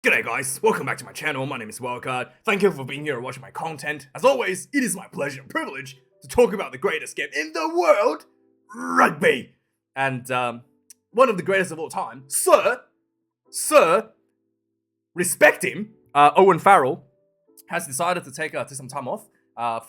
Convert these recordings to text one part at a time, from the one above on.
G'day guys, welcome back to my channel. My name is Wildkard. Thank you for being here and watching my content. As always, it is my pleasure and privilege to talk about the greatest game in the world, rugby. And one of the greatest of all time, Sir, respect him, Owen Farrell, has decided to take some time off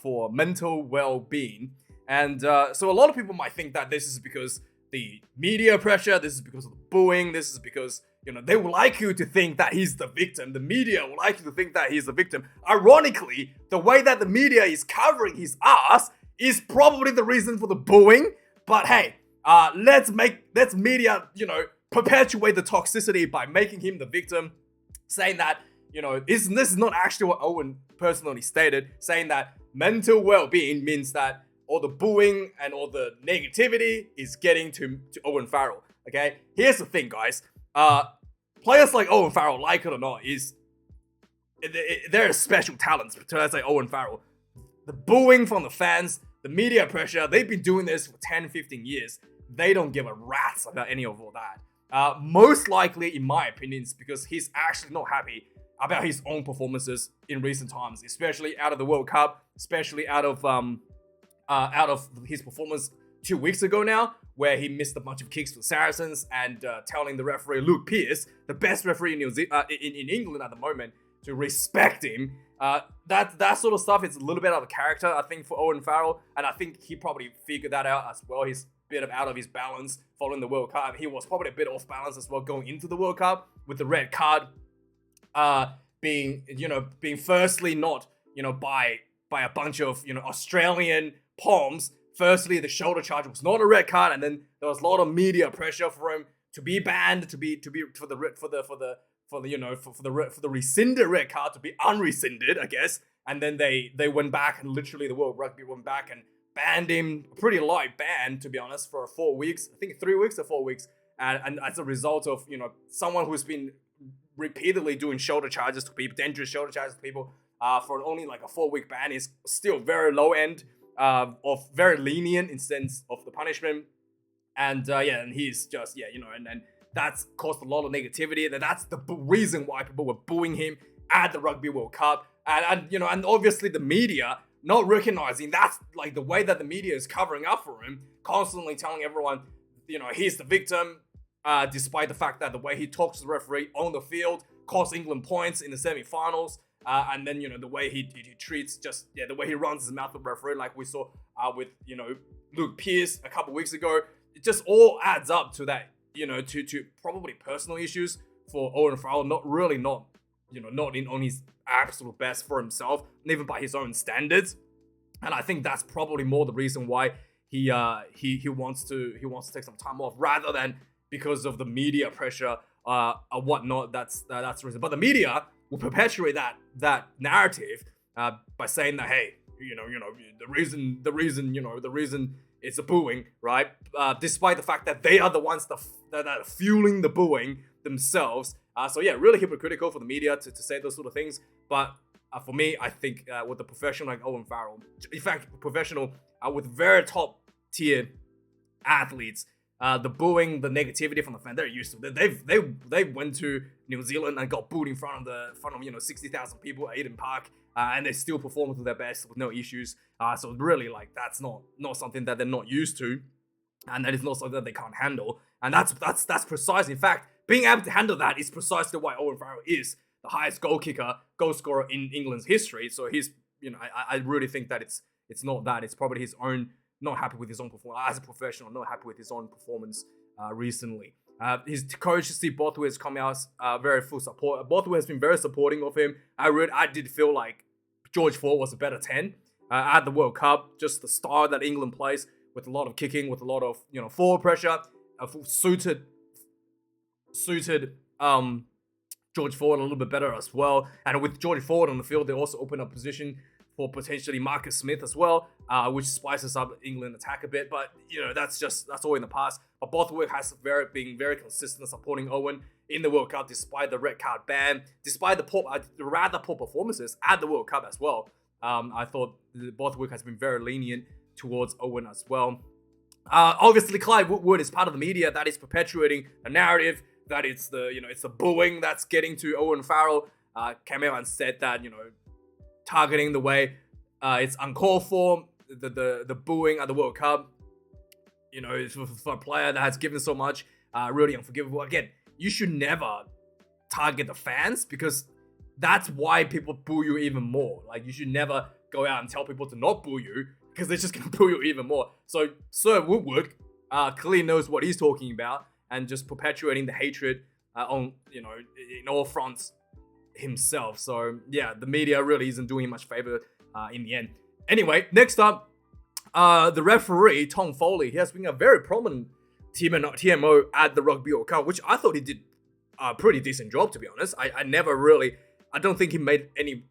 for mental well-being. And so a lot of people might think that this is because the media pressure, this is because of the booing, this is because they would like you to think that he's the victim. The media would like you to think that he's the victim. Ironically, the way that the media is covering his ass is probably the reason for the booing. But hey, let's media, perpetuate the toxicity by making him the victim, saying that, this is not actually what Owen personally stated, saying that mental well-being means that all the booing and all the negativity is getting to Owen Farrell. Okay, here's the thing, guys. Players like Owen Farrell, like it or not, they're special talents. Let's say Owen Farrell. The booing from the fans, the media pressure, they've been doing this for 10, 15 years. They don't give a rat's about any of all that. Most likely, in my opinion, it's because he's actually not happy about his own performances in recent times, especially out of the World Cup, especially out of his performance 2 weeks ago now, where he missed a bunch of kicks for the Saracens and telling the referee Luke Pearce, the best referee in England at the moment, to respect him. That sort of stuff is a little bit out of character, I think, for Owen Farrell, and I think he probably figured that out as well. He's a bit out of his balance following the World Cup. He was probably a bit off balance as well going into the World Cup, with the red card being firstly not by a bunch of Australian palms. Firstly, the shoulder charge was not a red card, and then there was a lot of media pressure for him to be banned, for the rescinded red card to be unrescinded, I guess. And then they went back, and literally the World Rugby went back and banned him, a pretty light ban to be honest, for 4 weeks. I think 3 weeks or 4 weeks, and as a result of someone who's been repeatedly doing shoulder charges to people, dangerous shoulder charges to people, for only like a 4-week ban is still very low end. Of very lenient in sense of the punishment, and and he's just and that's caused a lot of negativity. That's the reason why people were booing him at the Rugby World Cup, and obviously the media not recognizing that's like the way that the media is covering up for him, constantly telling everyone he's the victim, despite the fact that the way he talks to the referee on the field cost England points in the semi-finals. And then the way he treats the way he runs his mouth with the referee, like we saw with Luke Pearce a couple weeks ago. It just all adds up to that to probably personal issues for Owen Farrell, not on his absolute best for himself, and even by his own standards. And I think that's probably more the reason why he wants to take some time off, rather than because of the media pressure or whatnot. That's the reason. But the media will perpetuate that narrative by saying that, hey, the reason it's a booing, right? Despite the fact that they are the ones that are fueling the booing themselves. So yeah, really hypocritical for the media to say those sort of things. But for me, I think with a professional like Owen Farrell, in fact, professional with very top tier athletes, the booing, the negativity from the fans, they're used to it. They went to New Zealand and got booed in front of 60,000 people at Eden Park, and they still performed to their best with no issues. So really, like, that's not something that they're not used to, and that is not something that they can't handle. And that's precisely, in fact, being able to handle that is precisely why Owen Farrell is the highest goal scorer in England's history. So he's, I really think that it's not that. It's probably his own. Not happy with his own performance as a professional, not happy with his own performance recently. His coach, Steve Bothwell, has come out very full support. Bothwell has been very supporting of him. I did feel like George Ford was a better 10 at the World Cup. Just the style that England plays, with a lot of kicking, with a lot of forward pressure, suited George Ford a little bit better as well. And with George Ford on the field, they also open up position for potentially Marcus Smith as well, which spices up England attack a bit. But that's all in the past. But Bothwell has been very consistent supporting Owen in the World Cup, despite the red card ban, despite the rather poor performances at the World Cup as well. I thought Bothwell has been very lenient towards Owen as well. Obviously, Clive Woodward is part of the media that is perpetuating a narrative that it's the booing that's getting to Owen Farrell. Came out and said that, targeting the way it's uncalled for, the booing at the World Cup, for a player that has given so much, really unforgivable. Again, you should never target the fans, because that's why people boo you even more. Like, you should never go out and tell people to not boo you, because they're just gonna boo you even more. So Sir Woodward clearly knows what he's talking about, and just perpetuating the hatred on in all fronts himself. So yeah, the media really isn't doing him much favor in the end. Anyway, next up, the referee Tom Foley. He has been a very prominent TMO at the Rugby World Cup, which I thought he did a pretty decent job, to be honest. I don't think he made any.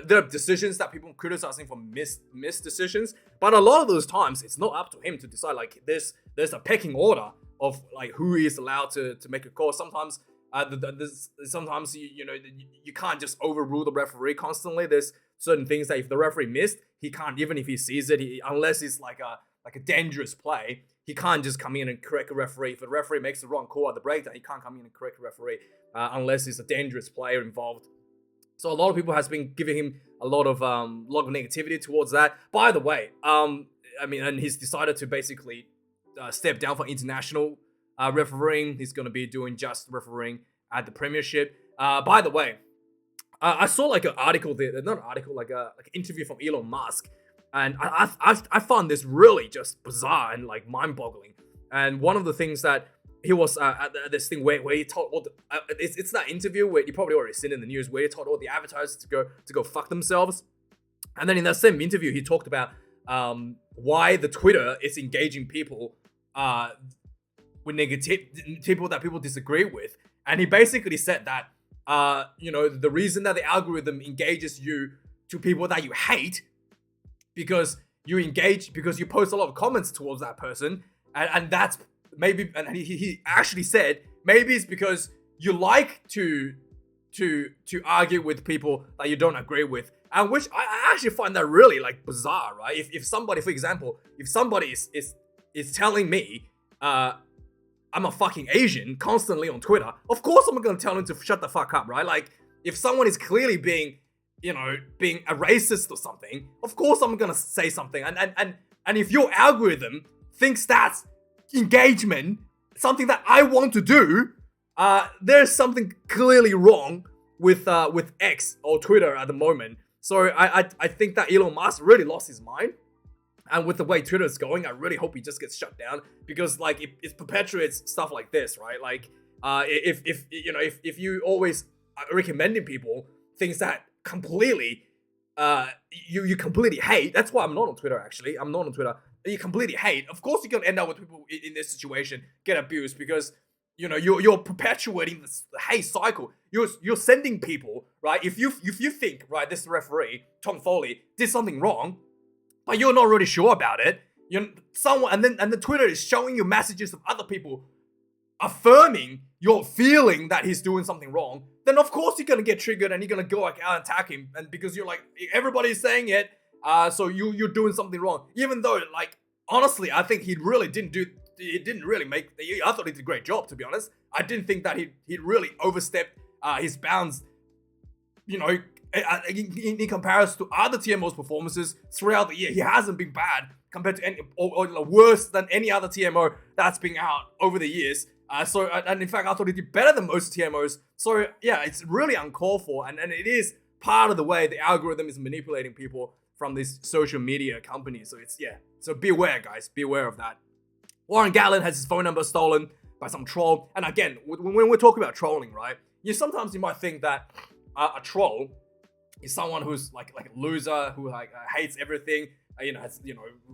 There are decisions that people criticize him for missed decisions, but a lot of those times it's not up to him to decide. Like, there's a pecking order of like who is allowed to make a call. Sometimes sometimes you can't just overrule the referee constantly. There's certain things that if the referee missed, he can't, even if he sees it, unless it's like a dangerous play, he can't just come in and correct a referee. If the referee makes the wrong call at the breakdown, he can't come in and correct a referee unless it's a dangerous player involved. So a lot of people has been giving him a lot of negativity towards that. By the way, and he's decided to basically step down for international refereeing. He's going to be doing just refereeing at the Premiership. By the way, I saw like an article there, not an article, like an interview from Elon Musk, and I found this really just bizarre and like mind-boggling. And one of the things that he was at this thing where he told all it's that interview where you probably already seen in the news, where he told all the advertisers to go fuck themselves. And then in that same interview, he talked about why the Twitter is engaging people with negative people that people disagree with. And he basically said that the reason that the algorithm engages you to people that you hate, because you post a lot of comments towards that person, and that's maybe, and he actually said maybe it's because you like to argue with people that you don't agree with, and which I actually find that really like bizarre, right? If somebody, for example, if somebody is telling me I'm a fucking Asian constantly on Twitter, of course I'm gonna tell him to shut the fuck up, right? Like, if someone is clearly being a racist or something, of course I'm gonna say something. And if your algorithm thinks that's engagement, something that I want to do, there's something clearly wrong with X or Twitter at the moment. So I think that Elon Musk really lost his mind. And with the way Twitter is going, I really hope he just gets shut down, because like it perpetuates stuff like this, right? Like if you always recommending people things that completely you completely hate. That's why I'm not on Twitter, actually. I'm not on Twitter. You completely hate. Of course, you're gonna end up with people in this situation get abused, because you're perpetuating the hate cycle. You're sending people, right? If you think, right, this referee Tom Foley did something wrong, but you're not really sure about it, and the Twitter is showing you messages of other people affirming your feeling that he's doing something wrong, then of course you're gonna get triggered and you're gonna go like out and attack him, and because you're like, everybody's saying it, so you're doing something wrong. Even though, like, honestly, I think he really didn't do. It didn't really make. I thought he did a great job, to be honest. I didn't think that he really overstepped his bounds. In comparison to other TMO's performances throughout the year, he hasn't been bad compared to any or worse than any other TMO that's been out over the years. And in fact, I thought he did better than most TMOs. So yeah, it's really uncalled for, and it is part of the way the algorithm is manipulating people from these social media companies. So beware, guys, beware of that. Warren Gatland has his phone number stolen by some troll, and again, when we're talking about trolling, right? Sometimes you might think that a troll is someone who's like a loser, who hates everything,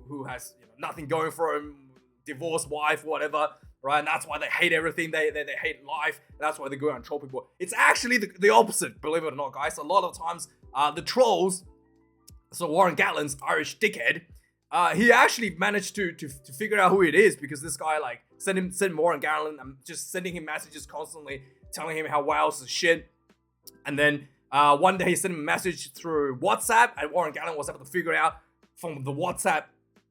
who has nothing going for him, divorced wife, whatever, right? And that's why they hate everything. They hate life. And that's why they go out and troll people. It's actually the opposite, believe it or not, guys. A lot of times, the trolls. So Warren Gatland's Irish dickhead, he actually managed to figure out who it is, because this guy sent Warren Gatland, just sending him messages constantly, telling him how Wales is shit, and then. One day he sent him a message through WhatsApp, and Warren Gatland was able to figure out from the WhatsApp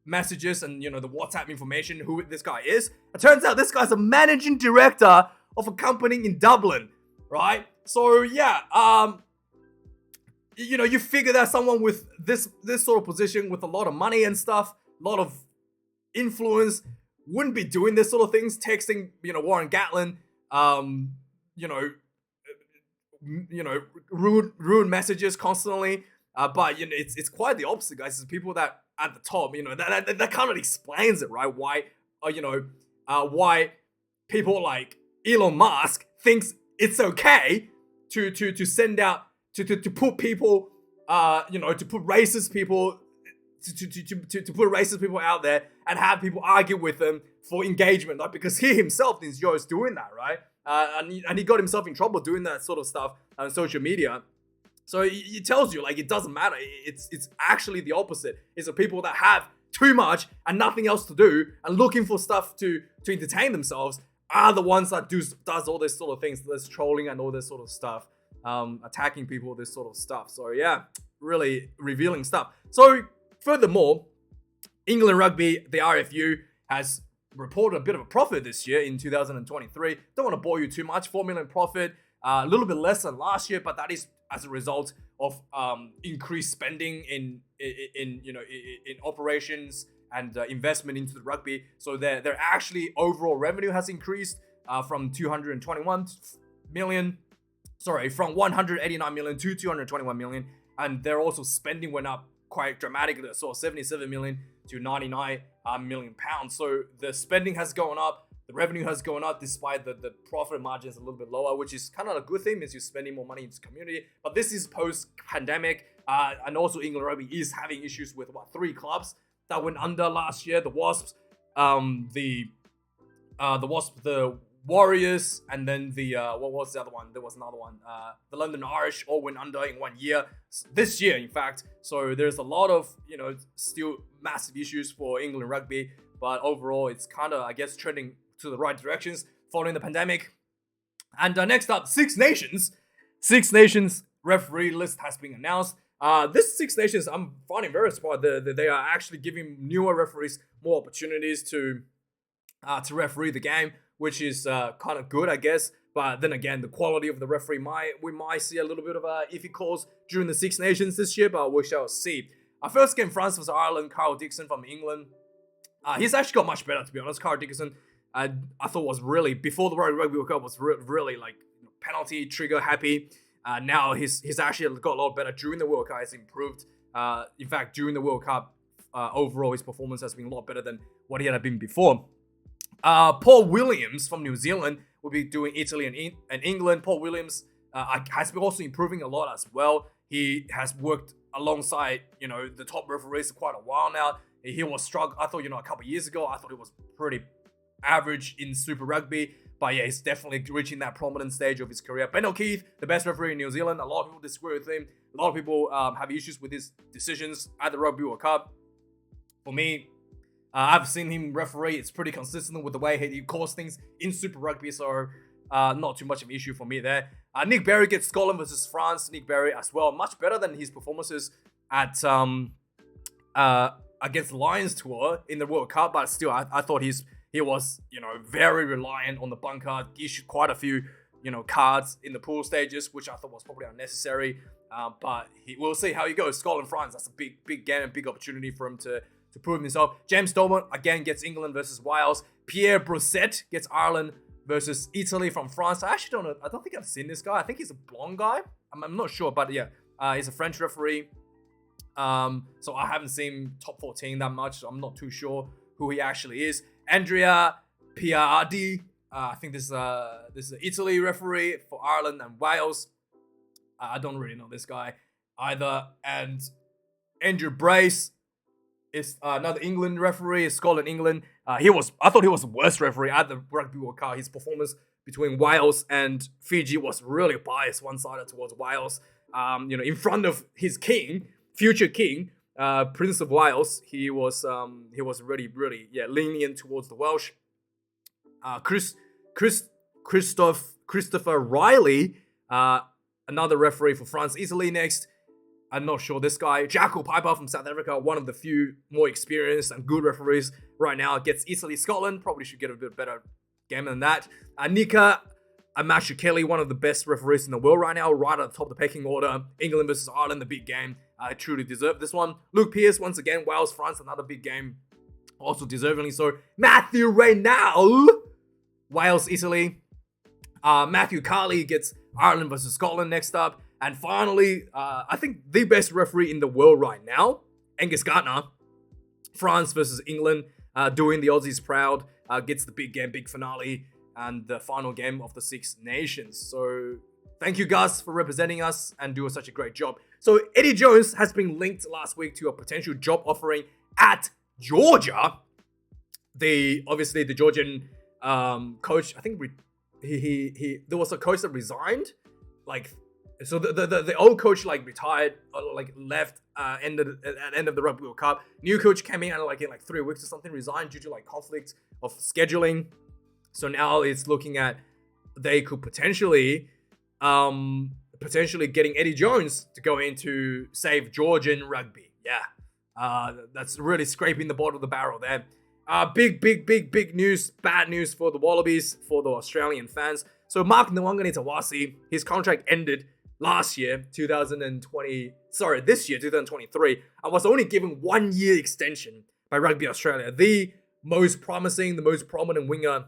messages and the WhatsApp information who this guy is. It turns out this guy's a managing director of accompanying in Dublin, right? So yeah, you figure that someone with this sort of position with a lot of money and stuff, a lot of influence, wouldn't be doing this sort of things, texting, Warren Gatland, rude messages constantly. But it's quite the opposite, guys. It's people that at the top, that kind of explains it, right? Why, why people like Elon Musk thinks it's okay to send out to put people, to put racist people. To put racist people out there and have people argue with them for engagement, like, because he himself enjoys doing that, right? And he got himself in trouble doing that sort of stuff on social media. So it tells you, like, it doesn't matter. It's actually the opposite. It's the people that have too much and nothing else to do and looking for stuff to entertain themselves are the ones that does all this sort of things, this trolling and all this sort of stuff, attacking people, this sort of stuff. So yeah, really revealing stuff. So furthermore, England Rugby, the RFU, has reported a bit of a profit this year in 2023. Don't want to bore you too much. 4 million profit, a little bit less than last year, but that is as a result of increased spending in operations and investment into the rugby. So their actually overall revenue has increased from 189 million to 221 million, and their also spending went up quite dramatically, so 77 million to 99 million pounds. So the spending has gone up, the revenue has gone up, despite the profit margin is a little bit lower, which is kind of a good thing, means you're spending more money into the community. But this is post-pandemic, and also England Rugby is having issues with 3 clubs that went under last year: the Wasps, the Warriors, and then the what was the other one? There was another one. The London Irish all went under in 1 year. This year, in fact. So there's a lot of still massive issues for England Rugby, but overall it's kind of, I guess, trending to the right directions following the pandemic. And next up, Six Nations. Six Nations referee list has been announced. This Six Nations, I'm finding very smart. They are actually giving newer referees more opportunities to referee the game, which is kind of good, I guess. But then again, the quality of the referee we might see a little bit of iffy calls during the Six Nations this year, but we shall see. Our first game, France vs Ireland. Carl Dixon from England. He's actually got much better, to be honest. Carl Dixon, I thought was really, before the Rugby World Cup, was really like penalty trigger happy. Now he's actually got a lot better during the World Cup. He's improved. In fact, during the World Cup, overall his performance has been a lot better than what he had been before. Paul Williams from New Zealand will be doing Italy and England. Paul Williams has been also improving a lot as well. He has worked alongside, the top referees for quite a while now. He was struggling. I thought, a couple of years ago, I thought he was pretty average in Super Rugby. But yeah, he's definitely reaching that prominent stage of his career. Ben O'Keefe, the best referee in New Zealand. A lot of people disagree with him. A lot of people have issues with his decisions at the Rugby World Cup. For me, I've seen him referee. It's pretty consistent with the way he calls things in Super Rugby, so not too much of an issue for me there. Nick Berry gets Scotland versus France. Nick Berry as well, much better than his performances at against the Lions tour in the World Cup, but still, I thought he was very reliant on the bunker. He issued quite a few cards in the pool stages, which I thought was probably unnecessary. But we'll see how he goes. Scotland France, that's a big game and big opportunity for him to prove himself. James Dolman again gets England versus Wales. Pierre Brosset gets Ireland versus Italy from France. I actually don't know. I don't think I've seen this guy. I think he's a blonde guy. I'm not sure, but yeah, he's a French referee. So I haven't seen top 14 that much. So I'm not too sure who he actually is. Andrea Piardi. I think this is an Italy referee for Ireland and Wales. I don't really know this guy either. And Andrew Brace is another England referee, Scotland, England. I thought he was the worst referee at the Rugby World Cup. His performance between Wales and Fiji was really biased, one-sided towards Wales. In front of his king, future king, Prince of Wales, he was really lenient towards the Welsh. Christopher Riley, another referee for France. Italy next. I'm not sure this guy. Jackal Piper from South Africa, one of the few more experienced and good referees right now, gets Italy, Scotland. Probably should get a bit better game than that. Nika Matthew Kelly, one of the best referees in the world right now, right at the top of the pecking order. England versus Ireland, the big game. Truly deserved this one. Luke Pearce, once again, Wales, France, another big game. Also deservingly so. Matthew Reynal, Wales, Italy. Matthew Carley gets Ireland versus Scotland next up. And finally, I think the best referee in the world right now, Angus Gardner, France versus England, doing the Aussies proud, gets the big game, big finale, and the final game of the Six Nations. So thank you guys for representing us and doing such a great job. So Eddie Jones has been linked last week to a potential job offering at Georgia. Obviously the Georgian coach, I think there was a coach that resigned, so the old coach retired, left at the end of the Rugby World Cup. New coach came in in 3 weeks or something, resigned due to conflict of scheduling. So now it's looking at they could potentially getting Eddie Jones to go in to save Georgian rugby. Yeah, that's really scraping the bottom of the barrel there. Big news, bad news for the Wallabies, for the Australian fans. So Mark Nawaqanitawase, his contract ended this year, 2023, and was only given 1 year extension by Rugby Australia. The most promising, the most prominent winger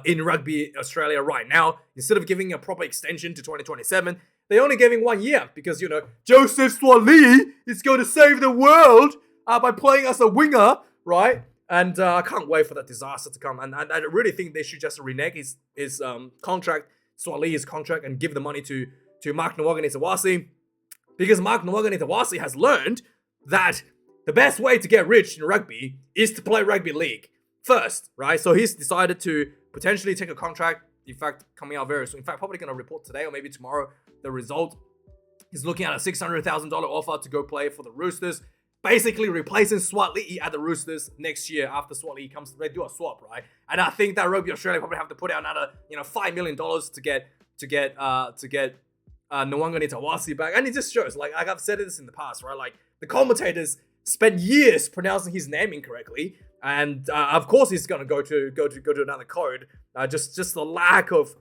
in Rugby Australia right now. Instead of giving a proper extension to 2027, they only gave him 1 year because, Joseph Swali is going to save the world by playing as a winger, right? And I can't wait for that disaster to come. And I really think they should just renege his contract, Swali's contract, and give the money to Mark Nawaqanitawase, because Mark Nawaqanitawase has learned that the best way to get rich in rugby is to play rugby league first, right? So he's decided to potentially take a contract, in fact, coming out very soon. In fact, probably going to report today or maybe tomorrow the result. He's looking at a $600,000 offer to go play for the Roosters, basically replacing Swatli at the Roosters next year after Swatli comes. They do a swap, right? And I think that Rugby Australia probably have to put out another, $5 million to get Nawaqanitawase back. And it just shows, like I've said this in the past, right? Like the commentators spent years pronouncing his name incorrectly, and of course he's gonna go to another code. Just the lack of,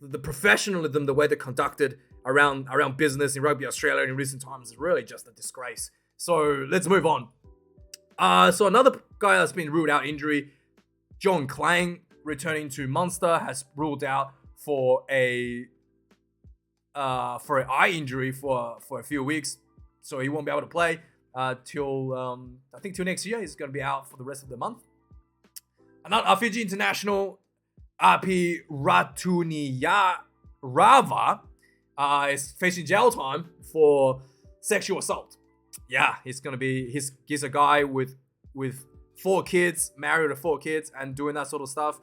the professionalism, the way they're conducted around business in Rugby Australia in recent times is really just a disgrace. So let's move on. So another guy that's been ruled out injury, John Clang, returning to Munster, has ruled out for an eye injury for a few weeks, so he won't be able to play till next year. He's going to be out for the rest of the month. Another Fiji international, Api Ratuniyarava, is facing jail time for sexual assault. Yeah, he's a guy with 4 kids, married to 4 kids, and doing that sort of stuff.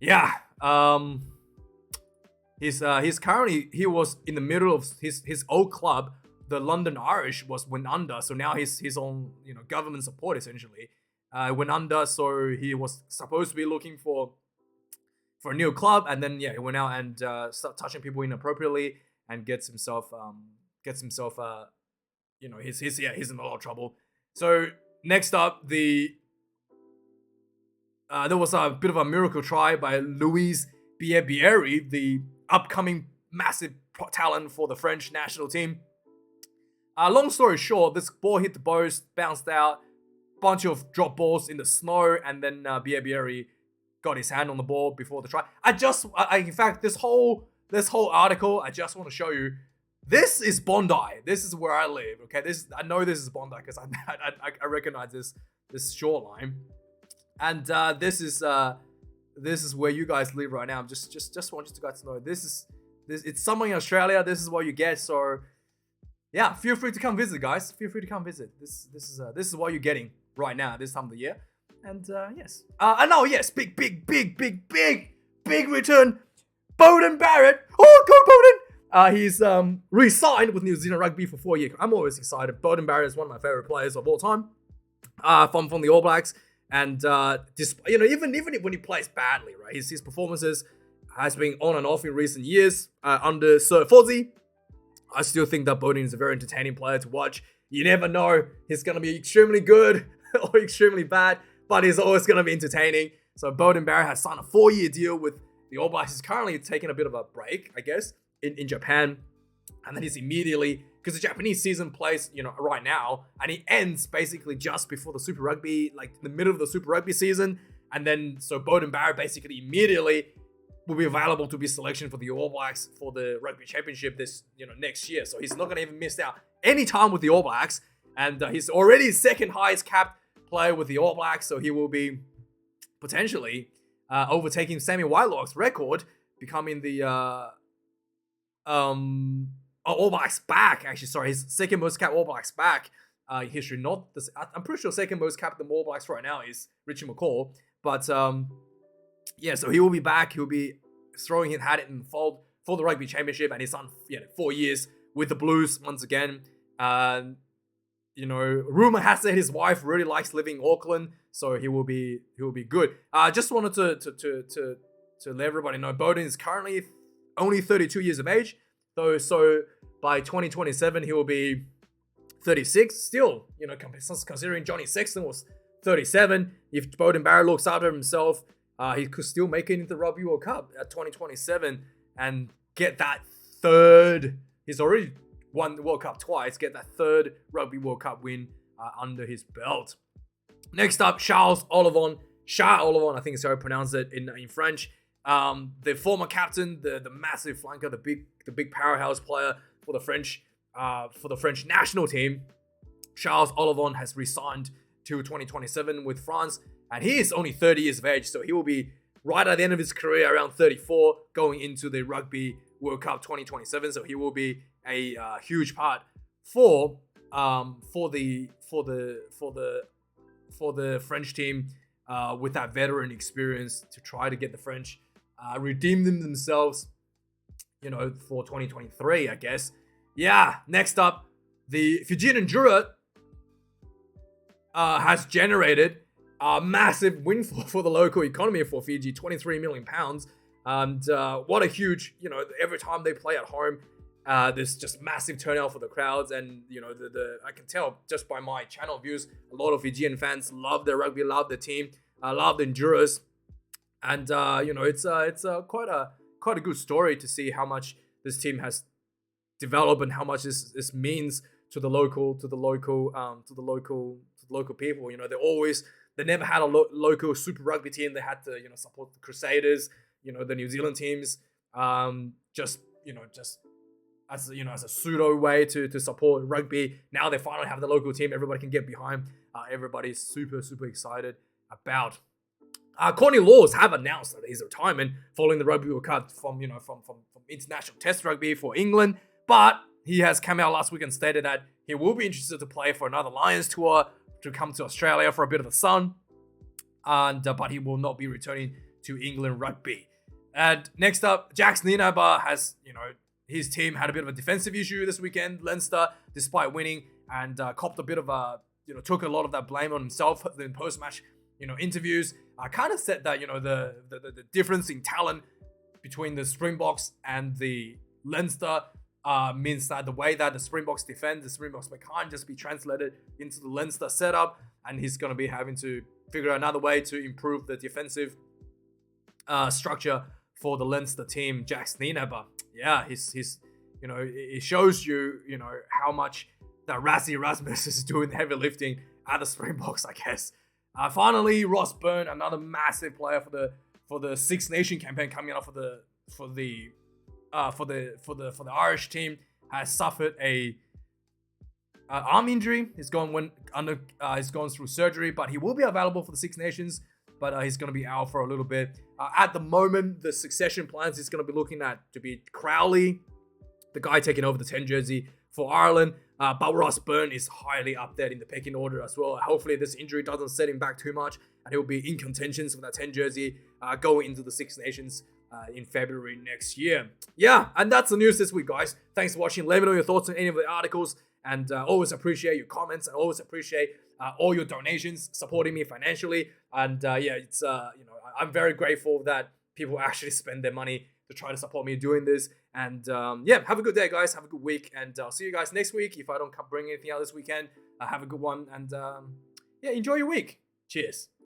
Yeah, he's currently, he was in the middle of his old club, the London Irish, went under, so now he's on government support essentially. Went under, so he was supposed to be looking for a new club, and then he went out and started touching people inappropriately and gets himself he's in a lot of trouble. So next up, there was a bit of a miracle try by Louise Bieri, the upcoming massive talent for the French national team. Long story short, this ball hit the post, bounced out, bunch of drop balls in the snow, and then Bieri got his hand on the ball before the try. In fact, this whole article, I just want to show you. This is Bondi. This is where I live. Okay, I know this is Bondi because I recognize this shoreline, and this is where you guys live right now. I'm just want you guys to know this. It's somewhere in Australia. This is what you get. So yeah, feel free to come visit, guys. Feel free to come visit. This is what you're getting right now this time of the year. And yes. Big return. Beauden Barrett. Oh, go Beauden! He's re-signed with New Zealand Rugby for 4 years. I'm always excited. Beauden Barrett is one of my favorite players of all time. From the All Blacks. And even when he plays badly, right? His performances has been on and off in recent years under Sir Fozzie. I still think that Beauden is a very entertaining player to watch. You never know. He's going to be extremely good or extremely bad, but he's always going to be entertaining. So Beauden Barrett has signed a 4-year deal with the All Blacks. He's currently taking a bit of a break, I guess, in Japan. And then he's immediately, because the Japanese season plays, right now, and it ends basically just before the Super Rugby, like the middle of the Super Rugby season. And then, so Beauden Barrett basically immediately will be available to be selection for the All Blacks for the Rugby Championship next year. So he's not going to even miss out any time with the All Blacks. And he's already second highest capped player with the All Blacks. So he will be potentially overtaking Sammy Whitelock's record, becoming the All Blacks back. Actually, sorry, his second most capped All Blacks back history. Not this. I'm pretty sure second most capped the All Blacks right now is Richie McCaw. But yeah, so he will be back. He'll be throwing his hat in the fold for the Rugby Championship, and he's done 4 years with the Blues once again. Rumor has it his wife really likes living in Auckland, so he will be good. Just wanted to let everybody know Beauden is currently only 32 years of age, though. So by 2027 he will be 36. Still, considering Johnny Sexton was 37, if Beauden Barrett looks after himself, he could still make it into the Rugby World Cup at 2027 and get that third. He's already won the World Cup twice. Get that third Rugby World Cup win under his belt. Next up, Charles Ollivon. I think is how I pronounce it in French. The former captain, the massive flanker, the big powerhouse player for the French national team. Charles Ollivon has re-signed to 2027 with France, and he is only 30 years of age, so he will be right at the end of his career, around 34, going into the Rugby World Cup 2027. So he will be a huge part for the French team with that veteran experience to try to get the French redeem themselves, for 2023, I guess. Yeah. Next up, the Fijian Drua has generated a massive windfall for the local economy for Fiji, £23 million. And what a huge, every time they play at home, there's just massive turnout for the crowds. And, I can tell just by my channel views, a lot of Fijian fans love their rugby, love the team, love the Druas. And, it's quite a good story to see how much this team has developed and how much this means to the local people. They never had a local Super Rugby team. They had to, support the Crusaders, the New Zealand teams, just as a pseudo way to support rugby. Now they finally have the local team. Everybody can get behind. Everybody's super excited about. Courtney Laws have announced his retirement following the Rugby World Cup from international Test rugby for England, but he has come out last week and stated that he will be interested to play for another Lions tour, to come to Australia for a bit of the sun, and but he will not be returning to England rugby. And next up, Jacques Nienaber has, his team had a bit of a defensive issue this weekend, Leinster, despite winning, and copped a bit of a, took a lot of that blame on himself in post-match, interviews. Kind of said that, the difference in talent between the Springboks and the Leinster means that the way that the Springboks defend, the Springboks can't just be translated into the Leinster setup, and he's going to be having to figure out another way to improve the defensive structure for the Leinster team. Jacques Nienaber, yeah, he's it shows you, how much that Rassie Erasmus is doing the heavy lifting at the Springboks, I guess. Finally, Ross Byrne, another massive player for the Six Nation campaign coming out for the Irish team, has suffered a arm injury. He's gone through surgery, but he will be available for the Six Nations. But he's going to be out for a little bit. At the moment, the succession plans is going to be looking at to be Crowley, the guy taking over the 10 jersey for Ireland. But Ross Byrne is highly up there in the pecking order as well. Hopefully this injury doesn't set him back too much, and he'll be in contention for that 10 jersey going into the Six Nations in February next year. Yeah, and that's the news this week, guys. Thanks for watching. Let me know your thoughts on any of the articles, and always appreciate your comments, and always appreciate all your donations, supporting me financially. And it's I'm very grateful that people actually spend their money to try to support me doing this. And have a good day, guys. Have a good week, and I'll see you guys next week. If I don't bring anything out this weekend, have a good one, and enjoy your week. Cheers.